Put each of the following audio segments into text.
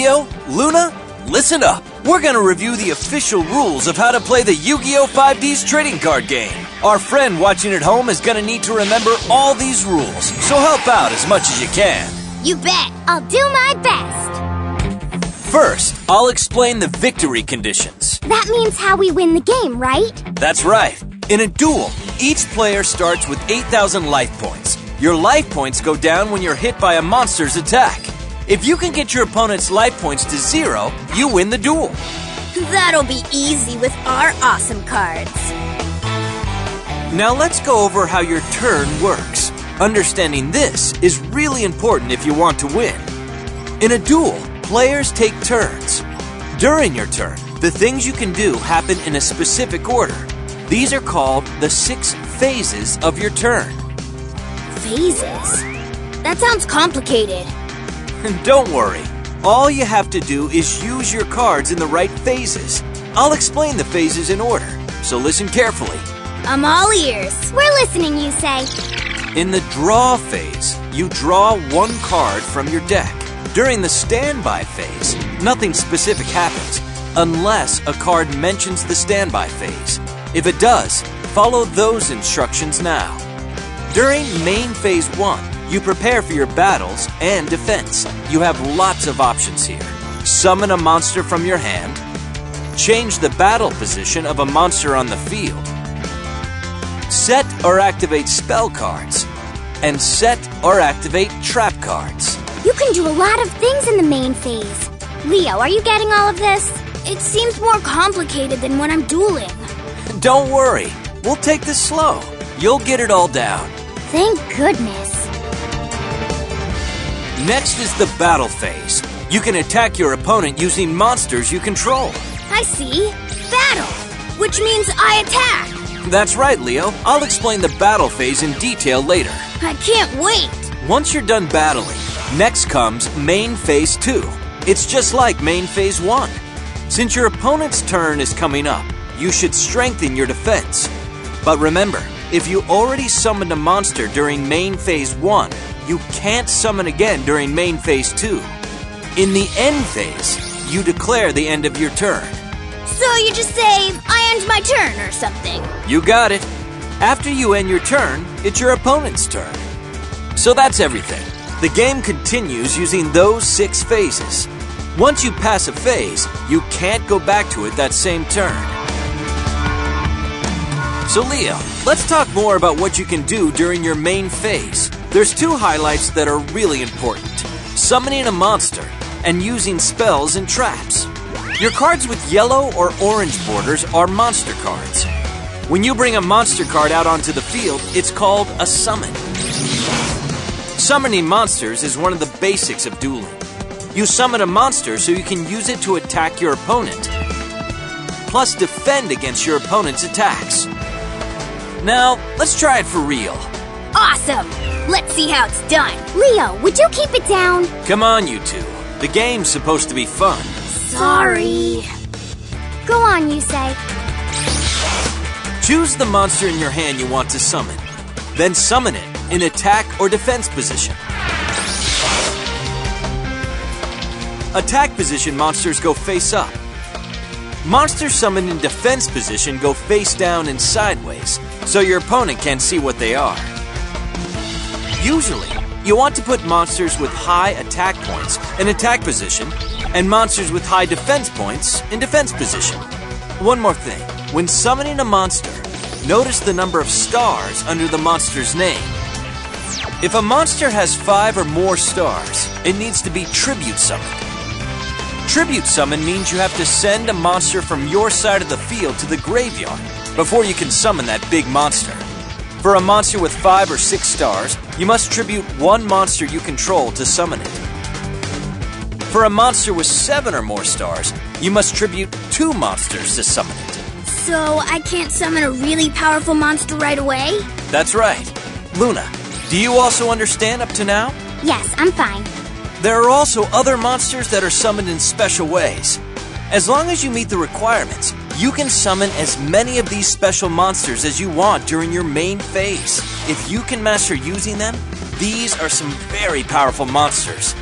Leo, Luna, listen up. We're gonna review the official rules of how to play the Yu-Gi-Oh! 5D's trading card game. Our friend watching at home is gonna need to remember all these rules, so help out as much as you can. You bet. I'll do my best. First, I'll explain the victory conditions. That means how we win the game, right? That's right. In a duel, each player starts with 8,000 life points. Your life points go down when you're hit by a monster's attack. If you can get your opponent's life points to 0, you win the duel. That'll be easy with our awesome cards. Now let's go over how your turn works. Understanding this is really important if you want to win. In a duel, players take turns. During your turn, the things you can do happen in a specific order. These are called the 6 phases of your turn. Phases? That sounds complicated. Don't worry. All you have to do is use your cards in the right phases. I'll explain the phases in order, so listen carefully. I'm all ears. We're listening, Yusei. In the draw phase, you draw 1 card from your deck. During the standby phase, nothing specific happens, unless a card mentions the standby phase. If it does, follow those instructions now. During main phase 1, you prepare for your battles and defense. You have lots of options here. Summon a monster from your hand, change the battle position of a monster on the field, set or activate spell cards, and set or activate trap cards. You can do a lot of things in the main phase. Leo, are you getting all of this? It seems more complicated than when I'm dueling. Don't worry, we'll take this slow. You'll get it all down. Thank goodness. Next is the battle phase. You can attack your opponent using monsters you control. I see. Battle, which means I attack. That's right, Leo. I'll explain the battle phase in detail later. I can't wait. Once you're done battling, next comes main phase 2. It's just like main phase 1. Since your opponent's turn is coming up, you should strengthen your defense. But remember, if you already summoned a monster during main phase 1, you can't summon again during main phase 2. In the end phase, you declare the end of your turn. So you just say, I end my turn or something. You got it. After you end your turn, it's your opponent's turn. So that's everything. The game continues using those 6 phases. Once you pass a phase, you can't go back to it that same turn. So Leo, let's talk more about what you can do during your main phase. There's 2 highlights that are really important: summoning a monster and using spells and traps. Your cards with yellow or orange borders are monster cards. When you bring a monster card out onto the field, it's called a summon. Summoning monsters is one of the basics of dueling. You summon a monster so you can use it to attack your opponent, plus defend against your opponent's attacks. Now, let's try it for real. Awesome! Let's see how it's done. Leo, would you keep it down? Come on, you two. The game's supposed to be fun. Sorry. Go on, Yusei. Choose the monster in your hand you want to summon. Then summon it in attack or defense position. Attack position monsters go face up. Monsters summoned in defense position go face down and sideways, so your opponent can't see what they are. Usually, you want to put monsters with high attack points in attack position and monsters with high defense points in defense position. One more thing, when summoning a monster, notice the number of stars under the monster's name. If a monster has 5 or more stars, it needs to be tribute summoned. Tribute summon means you have to send a monster from your side of the field to the graveyard before you can summon that big monster. For a monster with 5 or 6 stars, you must tribute 1 monster you control to summon it. For a monster with 7 or more stars, you must tribute 2 monsters to summon it. So I can't summon a really powerful monster right away? That's right. Luna, do you also understand up to now? Yes, I'm fine. There are also other monsters that are summoned in special ways. As long as you meet the requirements, you can summon as many of these special monsters as you want during your main phase. If you can master using them, these are some very powerful monsters.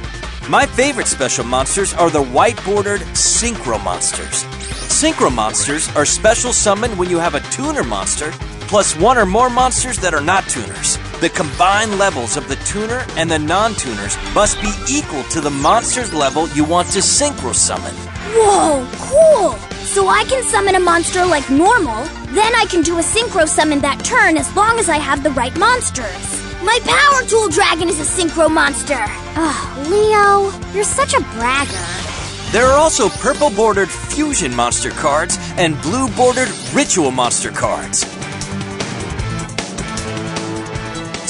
My favorite special monsters are the white-bordered Synchro Monsters. Synchro Monsters are special summoned when you have a tuner monster, plus one or more monsters that are not tuners. The combined levels of the tuner and the non-tuners must be equal to the monster's level you want to synchro summon. Whoa, cool! So I can summon a monster like normal, then I can do a synchro summon that turn as long as I have the right monsters. My Power Tool Dragon is a synchro monster! Ugh, Leo, you're such a bragger. There are also purple-bordered Fusion Monster cards and blue-bordered Ritual Monster cards.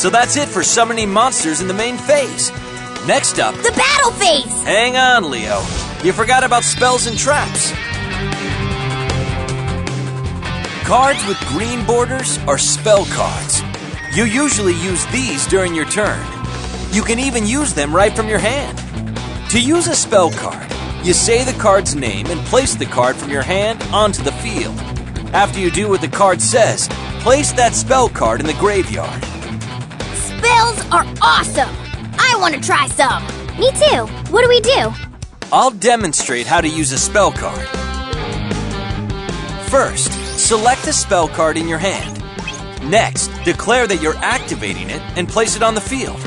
So that's it for summoning monsters in the main phase. Next up, the battle phase! Hang on, Leo. You forgot about spells and traps. Cards with green borders are spell cards. You usually use these during your turn. You can even use them right from your hand. To use a spell card, you say the card's name and place the card from your hand onto the field. After you do what the card says, place that spell card in the graveyard. Spells are awesome! I want to try some! Me too. What do we do? I'll demonstrate how to use a spell card. First, select a spell card in your hand. Next, declare that you're activating it and place it on the field.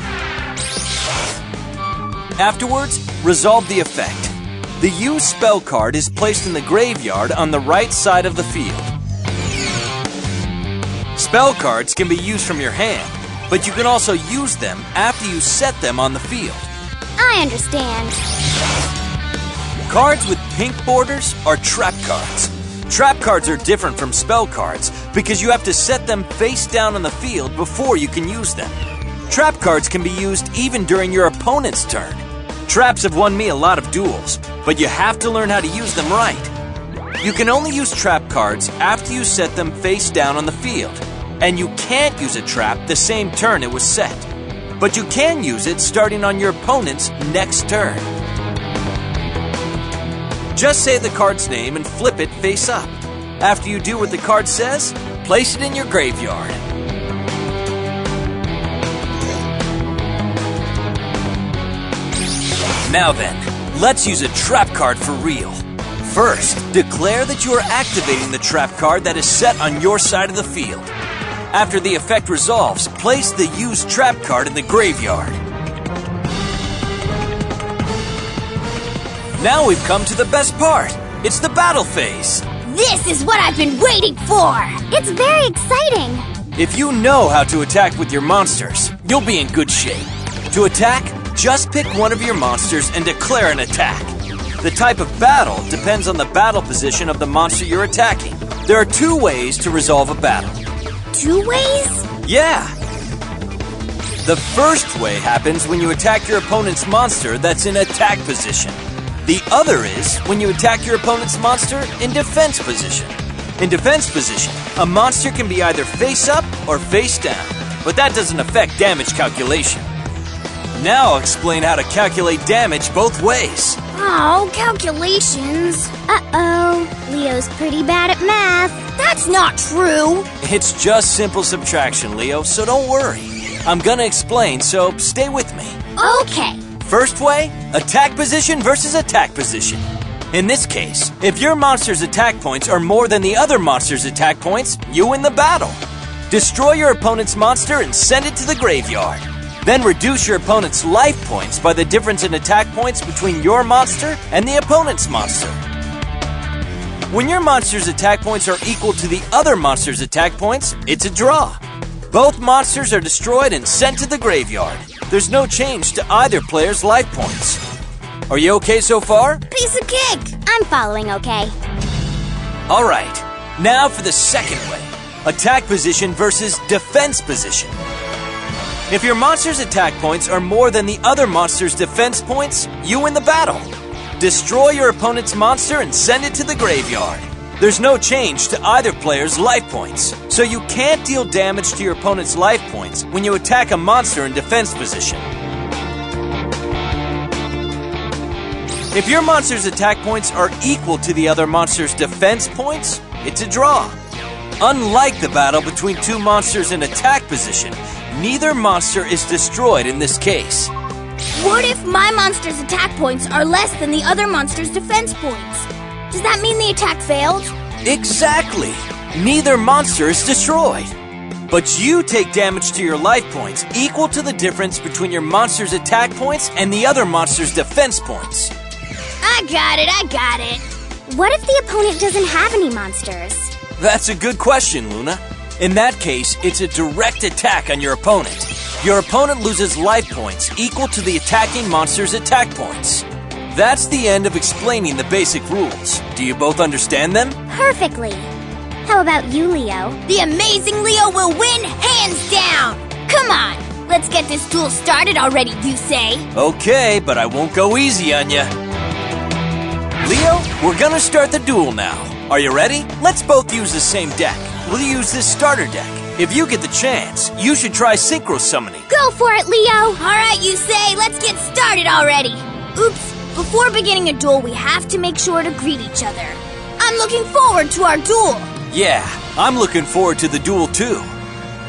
Afterwards, resolve the effect. The used spell card is placed in the graveyard on the right side of the field. Spell cards can be used from your hand, but you can also use them after you set them on the field. I understand. Cards with pink borders are trap cards. Trap cards are different from spell cards because you have to set them face down on the field before you can use them. Trap cards can be used even during your opponent's turn. Traps have won me a lot of duels, but you have to learn how to use them right. You can only use trap cards after you set them face down on the field, and you can't use a trap the same turn it was set. But you can use it starting on your opponent's next turn. Just say the card's name and flip it face up. After you do what the card says, place it in your graveyard. Now then, let's use a trap card for real. First, declare that you are activating the trap card that is set on your side of the field. After the effect resolves, place the used trap card in the graveyard. Now we've come to the best part. It's the battle phase. This is what I've been waiting for! It's very exciting! If you know how to attack with your monsters, you'll be in good shape. To attack, just pick one of your monsters and declare an attack. The type of battle depends on the battle position of the monster you're attacking. There are two ways to resolve a battle. 2 ways? Yeah! The first way happens when you attack your opponent's monster that's in attack position. The other is when you attack your opponent's monster in defense position. In defense position, a monster can be either face up or face down, but that doesn't affect damage calculation. Now I'll explain how to calculate damage both ways. Oh, calculations. Uh-oh, Leo's pretty bad at math. That's not true. It's just simple subtraction, Leo, so don't worry. I'm gonna explain, so stay with me. Okay. First way, attack position versus attack position. In this case, if your monster's attack points are more than the other monster's attack points, you win the battle. Destroy your opponent's monster and send it to the graveyard. Then reduce your opponent's life points by the difference in attack points between your monster and the opponent's monster. When your monster's attack points are equal to the other monster's attack points, it's a draw. Both monsters are destroyed and sent to the graveyard. There's no change to either player's life points. Are you okay so far? Piece of cake. I'm following okay. Alright, now for the second way. Attack position versus defense position. If your monster's attack points are more than the other monster's defense points, you win the battle. Destroy your opponent's monster and send it to the graveyard. There's no change to either player's life points, so you can't deal damage to your opponent's life points when you attack a monster in defense position. If your monster's attack points are equal to the other monster's defense points, it's a draw. Unlike the battle between two monsters in attack position, neither monster is destroyed in this case. What if my monster's attack points are less than the other monster's defense points? Does that mean the attack failed? Exactly. Neither monster is destroyed. But you take damage to your life points equal to the difference between your monster's attack points and the other monster's defense points. I got it. What if the opponent doesn't have any monsters? That's a good question, Luna. In that case, it's a direct attack on your opponent. Your opponent loses life points equal to the attacking monster's attack points. That's the end of explaining the basic rules. Do you both understand them? Perfectly. How about you, Leo? The amazing Leo will win hands down! Come on, let's get this duel started already, Yusei. Okay, but I won't go easy on you. Leo, we're gonna start the duel now. Are you ready? Let's both use the same deck. We'll use this starter deck. If you get the chance, you should try synchro summoning. Go for it, Leo! Alright, Yusei, let's get started already! Oops, before beginning a duel, we have to make sure to greet each other. I'm looking forward to our duel! Yeah, I'm looking forward to the duel too.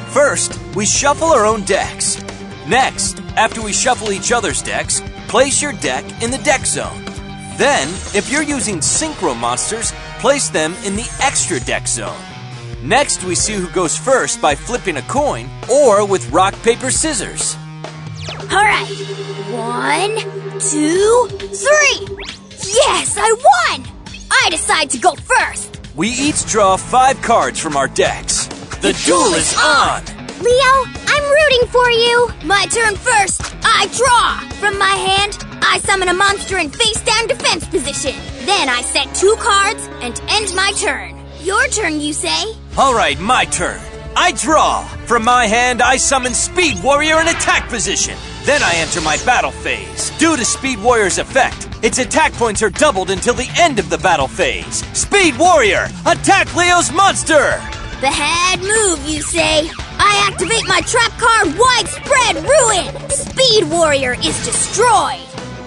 First, we shuffle our own decks. Next, after we shuffle each other's decks, place your deck in the deck zone. Then, if you're using synchro monsters, place them in the extra deck zone. Next, we see who goes first by flipping a coin or with rock, paper, scissors. Alright, 1, 2, 3! Yes, I won! I decide to go first! We each draw 5 cards from our decks. The duel is on! Leo, I'm rooting for you! My turn first! I draw! From my hand, I summon a monster in face-down defense position. Then I set 2 cards and end my turn. Your turn, Yusei. Alright, my turn. I draw! From my hand, I summon Speed Warrior in attack position. Then I enter my battle phase. Due to Speed Warrior's effect, its attack points are doubled until the end of the battle phase. Speed Warrior, attack Leo's monster! Bad move, Yusei. I activate my trap card, Widespread Ruin! Speed Warrior is destroyed!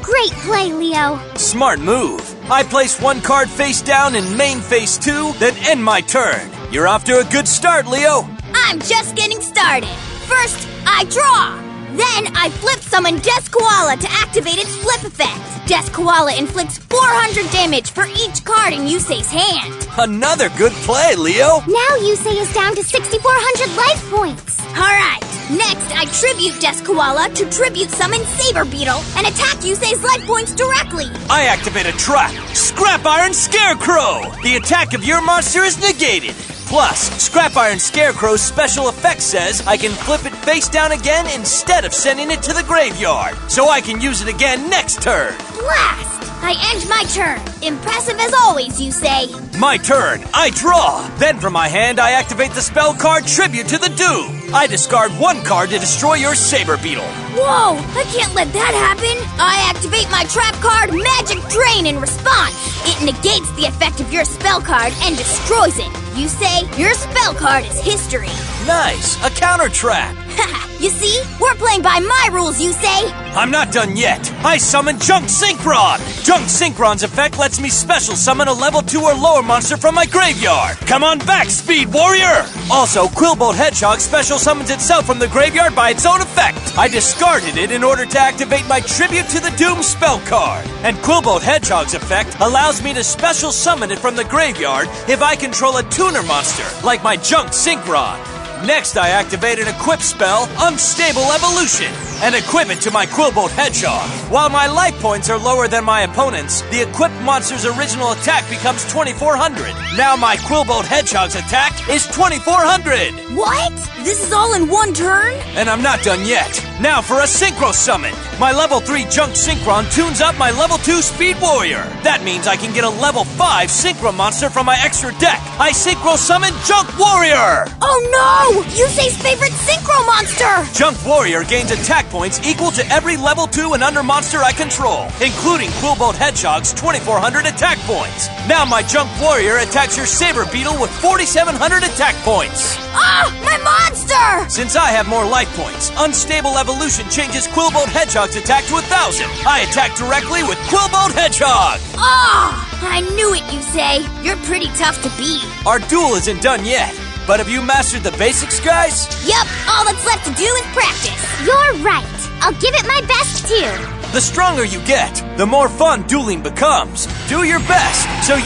Great play, Leo. Smart move. I place 1 card face down in main phase 2, then end my turn. You're off to a good start, Leo. I'm just getting started. First, I draw. Then I flip summon Death Koala to activate its flip effect. Death Koala inflicts 400 damage for each card in Yusei's hand. Another good play, Leo. Now Yusei is down to 6,400 life points. Alright, next I tribute Death Koala to tribute summon Saber Beetle and attack Yusei's life points directly. I activate a trap. Scrap Iron Scarecrow. The attack of your monster is negated. Plus, Scrap Iron Scarecrow's special effect says I can flip it face down again instead of sending it to the graveyard, so I can use it again next turn. Blast! I end my turn. Impressive as always, Yusei. My turn. I draw. Then from my hand, I activate the spell card Tribute to the Doom. I discard 1 card to destroy your Saber Beetle. Whoa! I can't let that happen. I activate my trap card Magic Drain in response. It negates the effect of your spell card and destroys it. Yusei, your spell card is history. Nice. A counter trap. Haha, you see? We're playing by my rules, Yusei. I'm not done yet. I summon Junk Synchron. Junk Synchron's effect lets me special summon a level 2 or lower monster from my graveyard. Come on back, Speed Warrior. Also, Quillbolt Hedgehog special summons itself from the graveyard by its own effect. I discarded it in order to activate my Tribute to the Doom spell card. And Quillbolt Hedgehog's effect allows me to special summon it from the graveyard if I control a tuner monster, like my Junk Synchron. Next, I activate an equip spell, Unstable Evolution, and equip it to my Quillbolt Hedgehog. While my life points are lower than my opponent's, the equipped monster's original attack becomes 2,400. Now my Quillbolt Hedgehog's attack is 2,400! What? This is all in one turn? And I'm not done yet. Now for a Synchro Summon. My level 3 Junk Synchron tunes up my level 2 Speed Warrior. That means I can get a level 5 Synchro monster from my extra deck. I Synchro Summon Junk Warrior! Oh no! Yusei's favorite Synchro monster! Junk Warrior gains attack points equal to every level 2 and under monster I control, including Quillbolt Hedgehog's 2,400 attack points. Now my Junk Warrior attacks your Saber Beetle with 4,700 attack points. Ah! My monster! Since I have more life points, Unstable Evolution changes Quillbolt Hedgehog's attack to 1,000. I attack directly with Quillbolt Hedgehog! Ah! I knew it, Yusei. You're pretty tough to beat. Our duel isn't done yet, but have you mastered the basics, guys? Yup, all that's left to do is practice. You're right. I'll give it my best to. The stronger you get, the more fun dueling becomes. Do your best so you